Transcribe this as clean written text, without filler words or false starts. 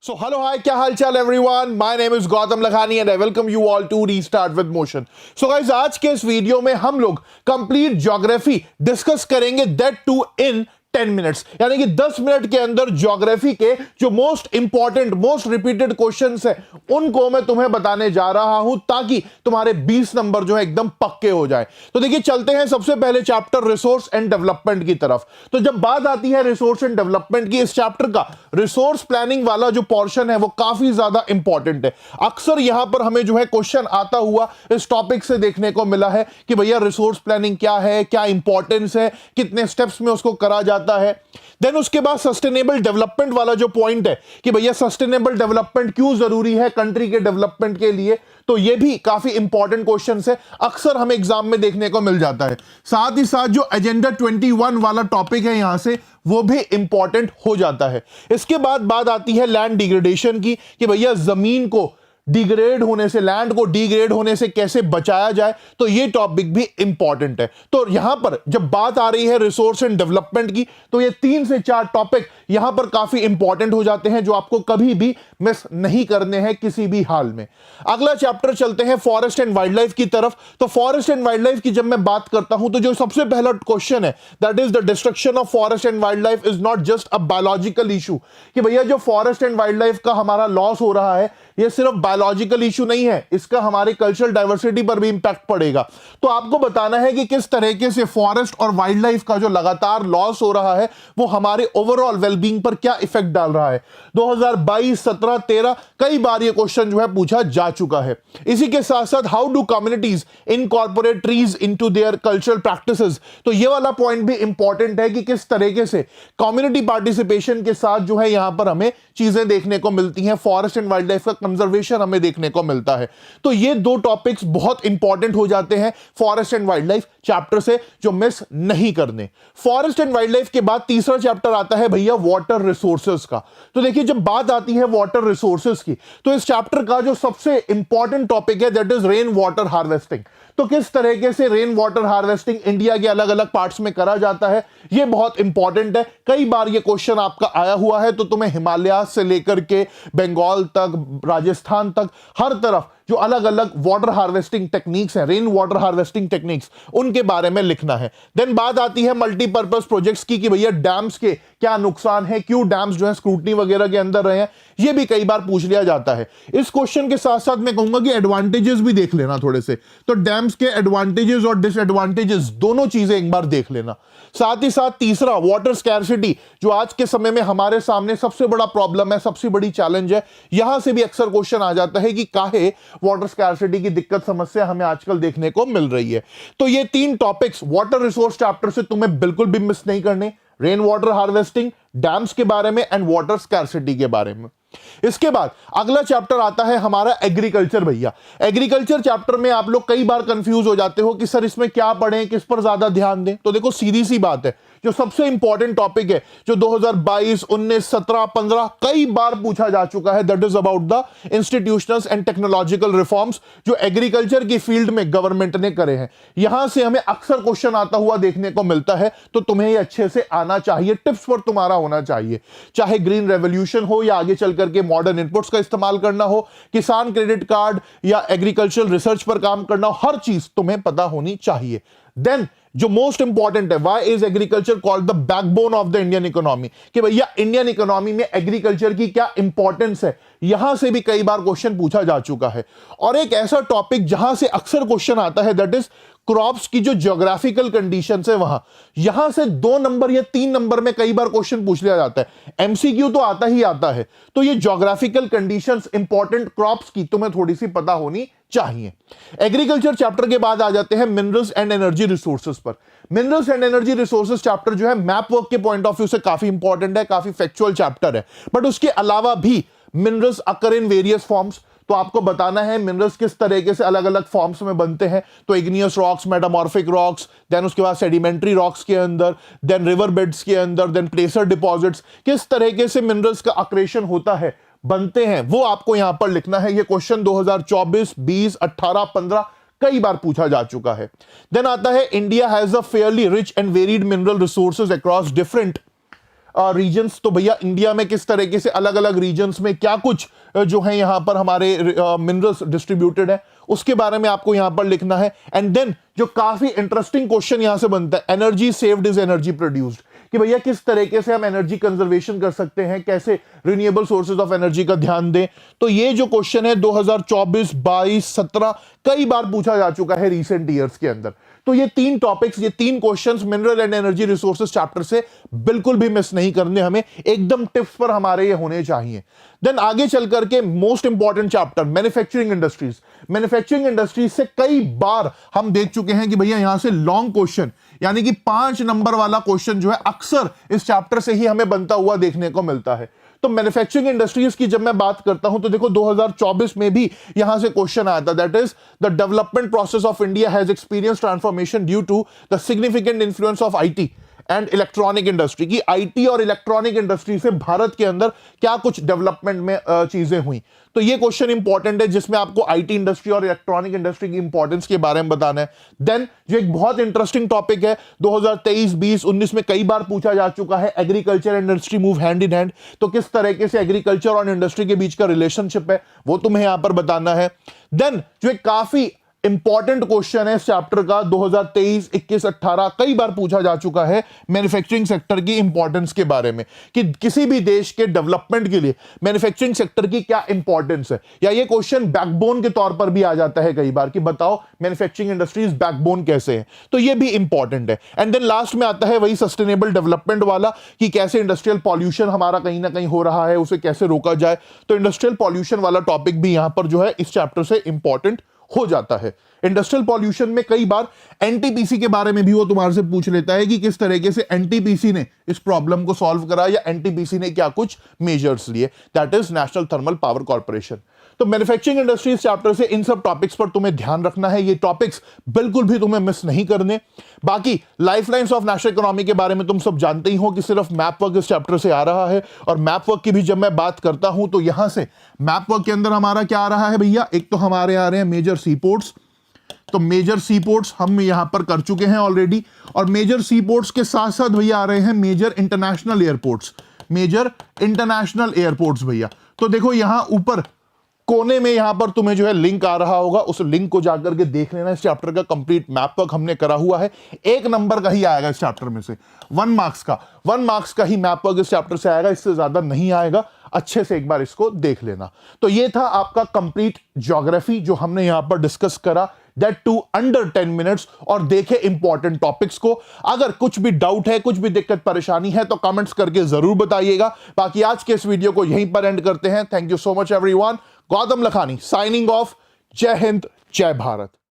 So hello, hi, क्या हाल चाल everyone? My name is Gautam Lakhani and I welcome you all to Restart with Motion. So guys, आज के इस video में हम लोग कंप्लीट ज्योग्राफी डिस्कस करेंगे, दैट टू इन 10 मिनट्स, यानी कि 10 मिनट के अंदर ज्योग्राफी के जो most important most repeated questions है उनको मैं तुम्हें बताने जा रहा हूं ताकि तुम्हारे 20 नंबर जो है एकदम पक्के हो जाए। तो देखिए चलते हैं सबसे पहले चैप्टर रिसोर्स एंड डेवलपमेंट की तरफ। तो जब बात आती है रिसोर्स एंड डेवलपमेंट की, इस चैप्टर का रिसोर्स प्लानिंग वाला जो पोर्शन है वो काफी ज्यादा इंपॉर्टेंट है। अक्सर यहां पर हमें जो है क्वेश्चन आता हुआ इस टॉपिक से देखने को मिला है कि भैया रिसोर्स प्लानिंग क्या है, क्या इंपॉर्टेंस है, कितने स्टेप्स में उसको करा जाता है। देन उसके बाद सस्टेनेबल डेवलपमेंट वाला जो पॉइंट है कि भैया सस्टेनेबल डेवलपमेंट क्यों जरूरी है कंट्री के डेवलपमेंट के लिए, तो ये भी काफी इंपॉर्टेंट क्वेश्चंस है, अक्सर हमें एग्जाम में देखने को मिल जाता है। साथ ही साथ जो एजेंडा 21 वाला टॉपिक है यहां से वो भी इंपॉर्टेंट हो जाता है। इसके बाद बात आती है लैंड डिग्रेडेशन की कि भैया जमीन को डिग्रेड होने से, लैंड को डिग्रेड होने से कैसे बचाया जाए, तो ये टॉपिक भी इंपॉर्टेंट है। तो यहां पर जब बात आ रही है रिसोर्स एंड डेवलपमेंट की, तो ये 3 से 4 टॉपिक यहां पर काफी इंपॉर्टेंट हो जाते हैं जो आपको कभी भी मिस नहीं करने हैं किसी भी हाल में। अगला चैप्टर चलते हैं फॉरेस्ट एंड वाइल्ड लाइफ की तरफ। तो फॉरेस्ट एंड वाइल्ड लाइफ की जब मैं बात करता हूं तो जो सबसे पहला क्वेश्चन है that is the destruction of forest and wild life is not just a biological issue, कि भैया जो फॉरेस्ट एंड वाइल्ड लाइफ का हमारा लॉस हो रहा है ये सिर्फ बायोलॉजिकल इशू नहीं है, इसका हमारे कल्चरल डाइवर्सिटी पर भी इंपैक्ट पड़ेगा। तो आपको बताना है कि किस तरीके से फॉरेस्ट और वाइल्ड लाइफ का जो लगातार लॉस हो रहा है वो हमारे ओवरऑल वेलबींग पर क्या इफेक्ट डाल रहा है। 2022, 17, 13 कई बार ये क्वेश्चन जो है पूछा जा चुका है। इसी के साथ साथ how do communities incorporate trees into their cultural practices, तो ये वाला पॉइंट भी इंपॉर्टेंट है कि किस तरीके से कम्युनिटी पार्टिसिपेशन के साथ जो है यहां पर हमें चीजें देखने को मिलती हैं, फॉरेस्ट एंड वाइल्ड लाइफ का कंजर्वेशन हमें देखने को मिलता है। तो ये 2 टॉपिक्स बहुत इंपॉर्टेंट हो जाते हैं forest and wild life chapter से, जो मिस नहीं करने। फॉरेस्ट एंड वाइल्ड लाइफ के बाद तीसरा चैप्टर आता है भैया वाटर रिसोर्सेज का। तो देखिए जब बात आती है वाटर रिसोर्सेज की, तो इस चैप्टर का जो सबसे इंपॉर्टेंट टॉपिक है that is rain water harvesting. तो किस तरीके से रेन वाटर हार्वेस्टिंग इंडिया के अलग अलग पार्ट्स में करा जाता है ये बहुत इंपॉर्टेंट है। कई बार ये क्वेश्चन आपका आया हुआ है, तो तुम्हें हिमालय से लेकर के बंगाल तक, राजस्थान तक, हर तरफ जो अलग अलग वाटर हार्वेस्टिंग टेक्निक्स हैं, रेन वाटर हार्वेस्टिंग टेक्निक्स, उनके बारे में लिखना है। देन बात आती है मल्टीपर्पज प्रोजेक्ट्स की कि भैया डैम्स के क्या नुकसान है, क्यों डैम्स जो है स्क्रूटनी वगैरह के अंदर रहे हैं, ये भी कई बार पूछ लिया जाता है। इस क्वेश्चन के साथ साथ मैं कहूंगा कि एडवांटेजेस भी देख लेना थोड़े से, तो डैम्स के एडवांटेजेस और डिसएडवांटेजेस दोनों चीजें एक बार देख लेना। साथ ही साथ तीसरा वाटर स्कैर्सिटी, जो आज के समय में हमारे सामने सबसे बड़ा प्रॉब्लम है, सबसे बड़ी चैलेंज है, यहां से भी अक्सर क्वेश्चन आ जाता है कि काहे वाटर स्कैर्सिटी की दिक्कत समस्या हमें आजकल देखने को मिल रही है। तो ये 3 टॉपिक्स वाटर रिसोर्स चैप्टर से तुम्हें बिल्कुल भी मिस नहीं करने, रेन वाटर हार्वेस्टिंग, डैम्स के बारे में एंड वाटर स्कैर्सिटी के बारे में। इसके बाद अगला चैप्टर आता है हमारा एग्रीकल्चर। भैया एग्रीकल्चर चैप्टर में आप लोग कई बार कंफ्यूज हो जाते हो कि सर इसमें क्या पढ़ें, किस पर ज्यादा ध्यान दें। तो देखो सीधी सी बात है, जो सबसे इंपॉर्टेंट टॉपिक है जो 2022, 19, 17, 15 कई बार पूछा जा चुका है, that is about the institutional and technological reforms जो एग्रीकल्चर की फील्ड में गवर्नमेंट ने करे हैं। यहां से हमें अक्सर क्वेश्चन आता हुआ देखने को मिलता है, तो तुम्हें ये अच्छे से आना चाहिए, टिप्स पर तुम्हारा होना चाहिए। चाहे ग्रीन रेवोल्यूशन हो या आगे चल करके मॉडर्न इनपुट्स का इस्तेमाल करना हो, किसान क्रेडिट कार्ड या एग्रीकल्चरल रिसर्च पर काम करना हो, हर चीज तुम्हें पता होनी चाहिए। देन जो मोस्ट इंपॉर्टेंट है, why is agriculture called the backbone of the Indian economy, कि भैया इंडियन इकोनॉमी में एग्रीकल्चर की क्या इंपॉर्टेंस है, यहां से भी कई बार क्वेश्चन पूछा जा चुका है। और एक ऐसा टॉपिक जहां से अक्सर क्वेश्चन आता है दैट इज क्रॉप्स की जो ज्योग्राफिकल कंडीशंस है वहां, यहां से 2 नंबर या 3 नंबर में कई बार क्वेश्चन पूछ लिया जाता है। एमसीक्यू तो आता ही आता है, तो ये ज्योग्राफिकल कंडीशंस इंपॉर्टेंट क्रॉप्स की तुम्हें थोड़ी सी पता होनी चाहिए। एग्रीकल्चर चैप्टर के बाद आ जाते हैं मिनरल्स एंड एनर्जी रिसोर्सेज पर। Minerals and energy resources chapter जो है मैप वर्क के पॉइंट ऑफ व्यू से काफी इंपॉर्टेंट है, काफी फैक्चुअल चैप्टर है, बट उसके अलावा भी minerals occur in various forms, तो आपको बताना है मिनरल्स किस तरीके से अलग अलग फॉर्म्स में बनते हैं। तो igneous rocks, metamorphic rocks, then उसके बाद सेडिमेंट्री रॉक्स के अंदर, देन रिवर बेड्स के अंदर, देन प्लेसर डिपॉजिट्स, किस तरीके से मिनरल्स का अक्रेशन होता है, बनते हैं, वो आपको यहां पर लिखना है। ये क्वेश्चन 2024, 20, 18, 15 कई बार पूछा जा चुका है। देन आता है India has a fairly rich and varied mineral resources across different regions, तो भैया इंडिया में किस तरीके से अलग अलग रीजन्स में क्या कुछ जो है यहां पर हमारे मिनरल्स डिस्ट्रीब्यूटेड है, उसके बारे में आपको यहां पर लिखना है। एंड देन जो काफी इंटरेस्टिंग क्वेश्चन यहां से बनता है, energy saved is energy produced, कि भैया किस तरीके से हम एनर्जी कंजर्वेशन कर सकते हैं, कैसे रिन्यूएबल सोर्सेज ऑफ एनर्जी का ध्यान दें। तो ये जो क्वेश्चन है 2024, 22, 17 कई बार पूछा जा चुका है रीसेंट ईयर्स के अंदर। तो ये 3 टॉपिक्स, ये 3 questions mineral and energy resources chapter से बिल्कुल भी मिस नहीं करने, हमें एकदम टिप्स पर हमारे ये होने चाहिए। देन आगे चल करके most important chapter manufacturing industries. Manufacturing industries से कई बार हम देख चुके हैं कि भैया यहां से लॉन्ग क्वेश्चन यानी कि 5 नंबर वाला क्वेश्चन जो है अक्सर इस चैप्टर से ही हमें बनता हुआ देखने को मिलता है। तो मैन्युफैक्चरिंग इंडस्ट्रीज की जब मैं बात करता हूं तो देखो 2024 में भी यहां से क्वेश्चन आया था, that is the development process of India has experience transformation due to the significant influence of IT and electronic industry, की आईटी और इलेक्ट्रॉनिक इंडस्ट्री से भारत के अंदर क्या कुछ डेवलपमेंट में चीजें हुई। तो ये क्वेश्चन इंपॉर्टेंट है जिसमें आपको आईटी इंडस्ट्री और इलेक्ट्रॉनिक इंडस्ट्री की इंपॉर्टेंस के बारे में बताना है। देन जो एक बहुत इंटरेस्टिंग टॉपिक है 2023, 20, 19 में कई बार पूछा जा चुका है, agriculture and industry move hand in hand, तो किस तरीके से एग्रीकल्चर और इंडस्ट्री के बीच का रिलेशनशिप है वो तुम्हें यहां पर बताना है। देन जो एक काफी इंपॉर्टेंट क्वेश्चन है इस चैप्टर का 2023, 21, 18 कई बार पूछा जा चुका है मैन्युफैक्चरिंग सेक्टर की इंपॉर्टेंस के बारे में, कि किसी भी देश के डेवलपमेंट के लिए मैन्युफैक्चरिंग सेक्टर की क्या इंपॉर्टेंस है, या ये क्वेश्चन बैकबोन के तौर पर भी आ जाता है कई बार कि बताओ मैन्युफैक्चरिंग इंडस्ट्रीज बैकबोन कैसे है, तो ये भी इंपॉर्टेंट है। एंड देन लास्ट में आता है वही सस्टेनेबल डेवलपमेंट वाला, कि कैसे इंडस्ट्रियल पॉल्यूशन हमारा कहीं ना कहीं हो रहा है, उसे कैसे रोका जाए। तो इंडस्ट्रियल पॉल्यूशन वाला टॉपिक भी यहां पर जो है इस चैप्टर से इंपॉर्टेंट हो जाता है। इंडस्ट्रियल पॉल्यूशन में कई बार एनटीपीसी के बारे में भी वो तुम्हारे से पूछ लेता है कि किस तरीके से एनटीपीसी ने इस प्रॉब्लम को सॉल्व करा, या एनटीपीसी ने क्या कुछ मेजर्स लिए, that is national thermal power corporation. तो मैन्युफैक्चरिंग इंडस्ट्रीज चैप्टर से इन सब टॉपिक्स पर तुम्हें ध्यान रखना है, ये टॉपिक्स बिल्कुल भी तुम्हें मिस नहीं करने। बाकी लाइफलाइंस ऑफ नेशनल इकोनॉमी के बारे में तुम सब जानते ही हो कि सिर्फ मैप वर्क इस चैप्टर से आ रहा है, और मैप वर्क की भी जब मैं बात करता हूं तो यहां से मैप वर्क के अंदर हमारा क्या आ रहा है भैया, एक तो हमारे आ रहे हैं मेजर सी पोर्ट्स, तो मेजर सी पोर्ट्स हम यहां पर कर चुके हैं ऑलरेडी, और मेजर सी पोर्ट्स के साथ साथ भैया आ रहे हैं major international airports, major international airports भैया। तो देखो यहां ऊपर कोने में यहां पर तुम्हें जो है लिंक आ रहा होगा, उस लिंक को जाकर के देख लेना। इस चैप्टर का कंप्लीट मैप वर्क हमने करा हुआ है, 1 नंबर का ही आएगा इस चैप्टर में से, 1 मार्क्स का ही मैप वर्क इस चैप्टर से आएगा, इससे ज्यादा नहीं आएगा। अच्छे से एक बार इसको देख लेना। तो ये था आपका कंप्लीट ज्योग्राफी जो हमने यहां पर डिस्कस करा, दैट टू अंडर 10 मिनट्स, और देखे इंपॉर्टेंट टॉपिक्स को। अगर कुछ भी डाउट है, कुछ भी दिक्कत परेशानी है तो कमेंट्स करके जरूर बताइएगा। बाकी आज के इस वीडियो को यहीं पर एंड करते हैं। Thank you so much everyone. Gautam Lakhani signing off. जय हिंद, जय भारत।